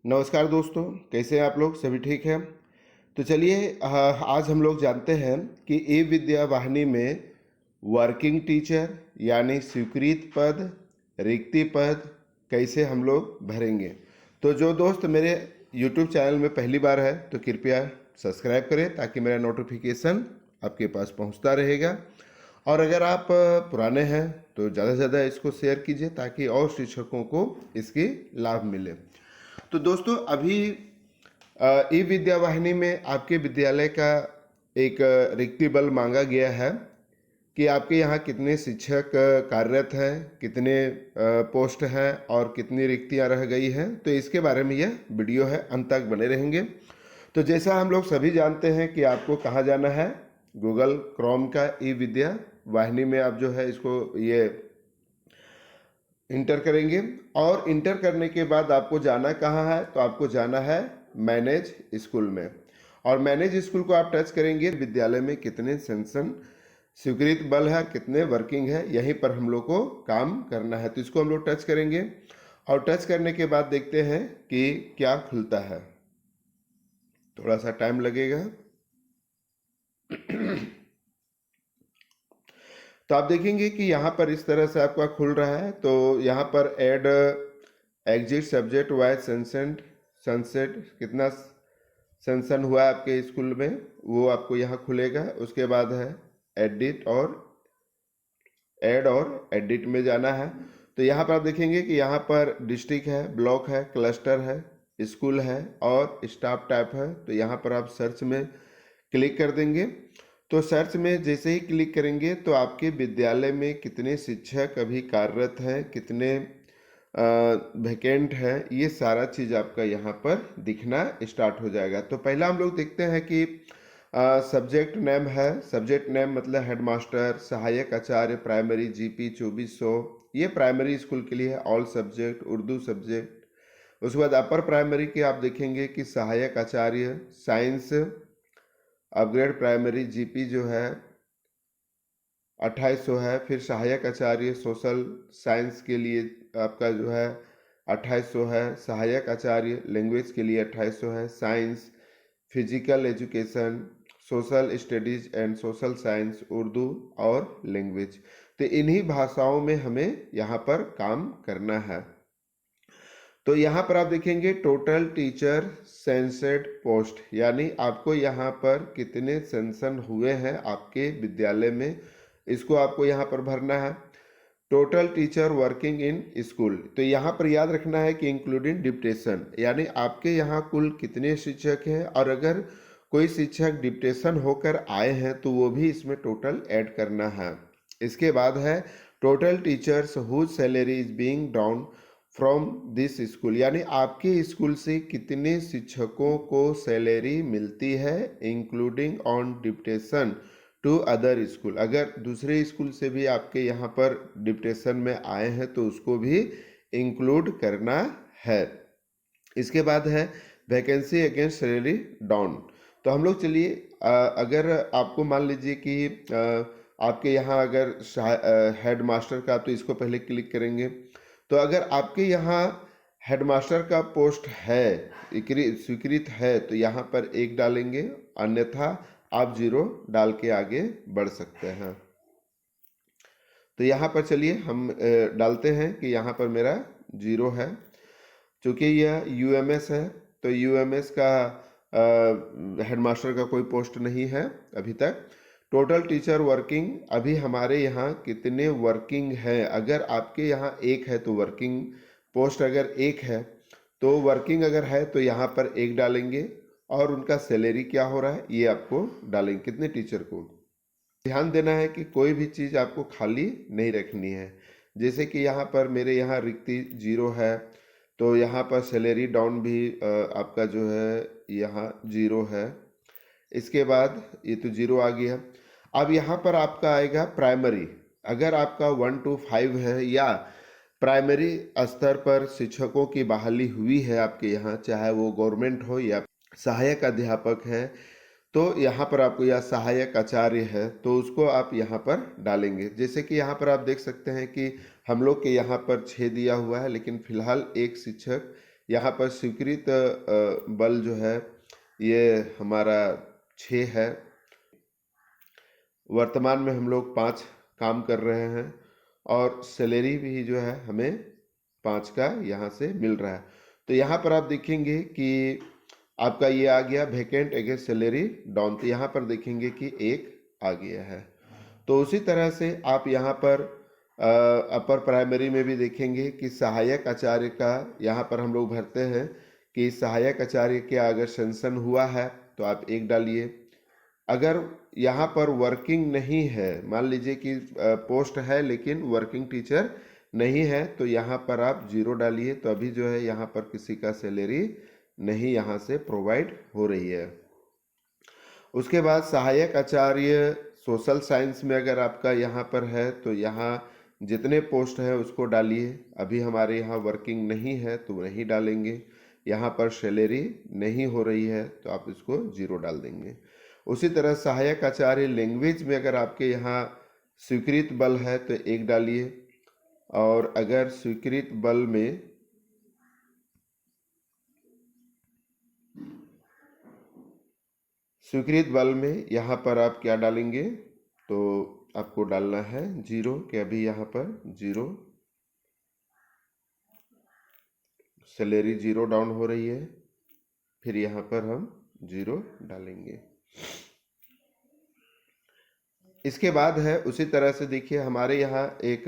नमस्कार दोस्तों, कैसे हैं आप लोग? सभी ठीक हैं? तो चलिए आज हम लोग जानते हैं कि ई विद्या वाहिनी में वर्किंग टीचर यानी स्वीकृत पद, रिक्ति पद कैसे हम लोग भरेंगे। तो जो दोस्त मेरे यूट्यूब चैनल में पहली बार है तो कृपया सब्सक्राइब करें ताकि मेरा नोटिफिकेशन आपके पास पहुंचता रहेगा। और अगर आप पुराने हैं तो ज़्यादा से ज़्यादा इसको शेयर कीजिए ताकि और शिक्षकों को इसकी लाभ मिले। तो दोस्तों अभी ई विद्या वाहिनी में आपके विद्यालय का एक रिक्ति बल मांगा गया है कि आपके यहाँ कितने शिक्षक कार्यरत हैं, कितने पोस्ट हैं और कितनी रिक्तियाँ रह गई हैं। तो इसके बारे में यह वीडियो है, अंत तक बने रहेंगे। तो जैसा हम लोग सभी जानते हैं कि आपको कहाँ जाना है, गूगल क्रोम का ई विद्या वाहिनी में आप जो है इसको ये इंटर करेंगे। और इंटर करने के बाद आपको जाना कहाँ है, तो आपको जाना है मैनेज स्कूल में। और मैनेज स्कूल को आप टच करेंगे, विद्यालय में कितने सेंसन स्वीकृत बल है, कितने वर्किंग है, यहीं पर हम लोग को काम करना है। तो इसको हम लोग टच करेंगे और टच करने के बाद देखते हैं कि क्या खुलता है। थोड़ा सा टाइम लगेगा। तो आप देखेंगे कि यहाँ पर इस तरह से आपका खुल रहा है। तो यहाँ पर add exit subject wise sunset sunset कितना सेंसन हुआ है आपके स्कूल में, वो आपको यहाँ खुलेगा। उसके बाद है एडिट और ऐड और एडिट में जाना है। तो यहाँ पर आप देखेंगे कि यहाँ पर डिस्ट्रिक्ट है, ब्लॉक है, क्लस्टर है, स्कूल है और स्टाफ टाइप है। तो यहाँ पर आप सर्च में क्लिक कर देंगे। तो सर्च में जैसे ही क्लिक करेंगे तो आपके विद्यालय में कितने शिक्षक अभी कार्यरत हैं, कितने वैकेंट है, ये सारा चीज़ आपका यहाँ पर दिखना स्टार्ट हो जाएगा। तो पहला हम लोग देखते हैं कि सब्जेक्ट नेम है। सब्जेक्ट नेम मतलब हेडमास्टर, सहायक आचार्य प्राइमरी, जीपी 2400, ये प्राइमरी स्कूल के लिए है। All subject Urdu subject. उसके बाद अपर प्राइमरी के आप देखेंगे कि सहायक आचार्य साइंस, अपग्रेड प्राइमरी जीपी जो है 2800 है। फिर सहायक आचार्य सोशल साइंस के लिए आपका जो है 2800 है। सहायक आचार्य लैंग्वेज के लिए 2800 है। Science, physical education, social studies and social science, Urdu और लैंग्वेज। तो इन्हीं भाषाओं में हमें यहाँ पर काम करना है। तो यहाँ पर आप देखेंगे टोटल टीचर सेंसेड पोस्ट, यानी आपको यहाँ पर कितने सेंसन हुए हैं आपके विद्यालय में, इसको आपको यहाँ पर भरना है। Total teacher working in school, तो यहाँ पर याद रखना है कि इंक्लूडिंग डिप्टेशन, यानी आपके यहाँ कुल कितने शिक्षक हैं और अगर कोई शिक्षक डिप्टेशन होकर आए हैं तो वो भी इसमें टोटल ऐड करना है। इसके बाद है total teachers whose salary is being down from this school, यानी आपके स्कूल से कितने शिक्षकों को सैलरी मिलती है including on deputation to other school. अगर दूसरे स्कूल से भी आपके यहाँ पर डिप्टेशन में आए हैं तो उसको भी इंक्लूड करना है। इसके बाद है वैकेंसी अगेंस्ट सैलरी डाउन। तो हम लोग चलिए अगर आपको मान लीजिए कि आपके यहाँ अगर हेड मास्टर का, तो इसको पहले क्लिक करेंगे। तो अगर आपके यहाँ हेडमास्टर का पोस्ट है, स्वीकृत है, तो यहाँ पर 1 डालेंगे, अन्यथा आप 0 डाल के आगे बढ़ सकते हैं। तो यहाँ पर चलिए हम डालते हैं कि यहाँ पर मेरा 0 है। चूँकि यह यूएमएस है तो यूएमएस का हेडमास्टर का कोई पोस्ट नहीं है अभी तक। टोटल टीचर वर्किंग, अभी हमारे यहाँ कितने वर्किंग है, अगर आपके यहाँ 1 है तो वर्किंग पोस्ट अगर 1 है तो वर्किंग अगर है तो यहाँ पर 1 डालेंगे और उनका सैलरी क्या हो रहा है ये आपको डालेंगे, कितने टीचर को। ध्यान देना है कि कोई भी चीज़ आपको खाली नहीं रखनी है। जैसे कि यहाँ पर मेरे यहाँ रिक्ति 0 है तो यहाँ पर सैलरी डाउन भी आपका जो है यहाँ 0 है। इसके बाद ये तो 0 आ गया। अब यहाँ पर आपका आएगा प्राइमरी, अगर आपका 1 to 5 है या प्राइमरी स्तर पर शिक्षकों की बहाली हुई है आपके यहाँ, चाहे वो गवर्नमेंट हो या सहायक अध्यापक है, तो यहाँ पर आपको या सहायक आचार्य है तो उसको आप यहाँ पर डालेंगे। जैसे कि यहाँ पर आप देख सकते हैं कि हम लोग के यहाँ पर 6 दिया हुआ है, लेकिन फिलहाल 1 शिक्षक यहाँ पर स्वीकृत बल जो है ये हमारा 6 है। वर्तमान में हम लोग 5 काम कर रहे हैं और सैलरी भी जो है हमें 5 का यहाँ से मिल रहा है। तो यहाँ पर आप देखेंगे कि आपका ये आ गया वैकेंट अगेंस्ट सैलरी डाउन, तो यहाँ पर देखेंगे कि 1 आ गया है। तो उसी तरह से आप यहाँ पर अपर प्राइमरी में भी देखेंगे कि सहायक आचार्य का यहाँ पर हम लोग भरते हैं कि सहायक आचार्य के अगर सेंशन हुआ है तो आप 1 डालिए। अगर यहाँ पर वर्किंग नहीं है, मान लीजिए कि पोस्ट है लेकिन वर्किंग टीचर नहीं है, तो यहाँ पर आप 0 डालिए। तो अभी जो है यहाँ पर किसी का सैलरी नहीं यहाँ से प्रोवाइड हो रही है। उसके बाद सहायक आचार्य सोशल साइंस में अगर आपका यहाँ पर है तो यहाँ जितने पोस्ट है उसको डालिए। अभी हमारे यहाँ वर्किंग नहीं है तो नहीं डालेंगे। यहाँ पर सैलरी नहीं हो रही है तो आप इसको 0 डाल देंगे। उसी तरह सहायक आचार्य लैंग्वेज में अगर आपके यहाँ स्वीकृत बल है तो 1 डालिए, और अगर स्वीकृत बल में यहाँ पर आप क्या डालेंगे, तो आपको डालना है 0 कि अभी यहाँ पर 0 सैलरी 0 डाउन हो रही है, फिर यहाँ पर हम 0 डालेंगे। इसके बाद है उसी तरह से देखिए हमारे यहाँ एक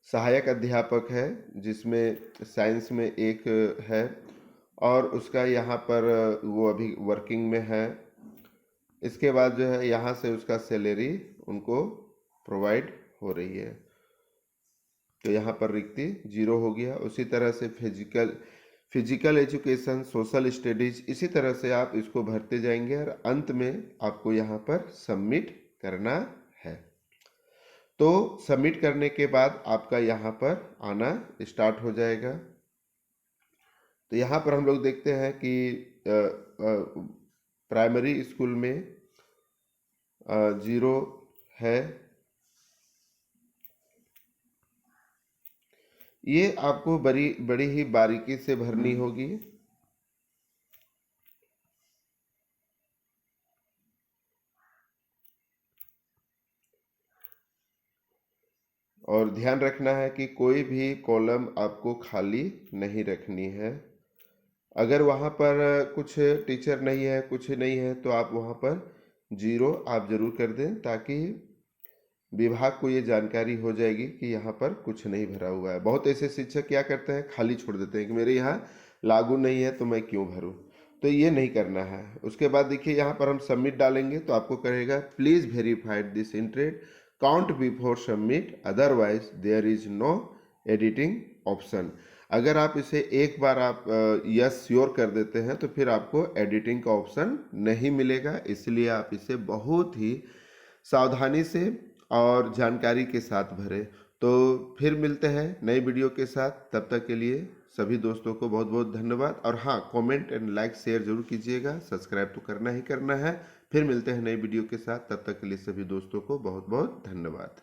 सहायक अध्यापक है जिसमें साइंस में 1 है और उसका यहाँ पर वो अभी वर्किंग में है। इसके बाद जो है यहाँ से उसका सैलरी उनको प्रोवाइड हो रही है, तो यहाँ पर रिक्ति 0 हो गया। उसी तरह से फिजिकल एजुकेशन, सोशल स्टडीज, इसी तरह से आप इसको भरते जाएंगे और अंत में आपको यहाँ पर सबमिट करना है। तो सबमिट करने के बाद आपका यहाँ पर आना स्टार्ट हो जाएगा। तो यहाँ पर हम लोग देखते हैं कि प्राइमरी स्कूल में 0 है। ये आपको बड़ी ही बारीकी से भरनी होगी। और ध्यान रखना है कि कोई भी कॉलम आपको खाली नहीं रखनी है। अगर वहाँ पर कुछ टीचर नहीं है, कुछ नहीं है, तो आप वहाँ पर 0 आप जरूर कर दें ताकि विभाग को ये जानकारी हो जाएगी कि यहाँ पर कुछ नहीं भरा हुआ है। बहुत ऐसे शिक्षक क्या करते हैं, खाली छोड़ देते हैं कि मेरे यहाँ लागू नहीं है तो मैं क्यों भरूं, तो ये नहीं करना है। उसके बाद देखिए यहाँ पर हम सबमिट डालेंगे तो आपको कहेगा please verified this entered count before submit, otherwise there is no editing option. अगर आप इसे एक बार आप यस श्योर कर देते हैं तो फिर आपको एडिटिंग का ऑप्शन नहीं मिलेगा, इसलिए आप इसे बहुत ही सावधानी से और जानकारी के साथ भरें। तो फिर मिलते हैं नई वीडियो के साथ, तब तक के लिए सभी दोस्तों को बहुत बहुत धन्यवाद। और हाँ, कमेंट एंड लाइक शेयर जरूर कीजिएगा, सब्सक्राइब तो करना ही करना है। फिर मिलते हैं नई वीडियो के साथ, तब तक के लिए सभी दोस्तों को बहुत बहुत धन्यवाद।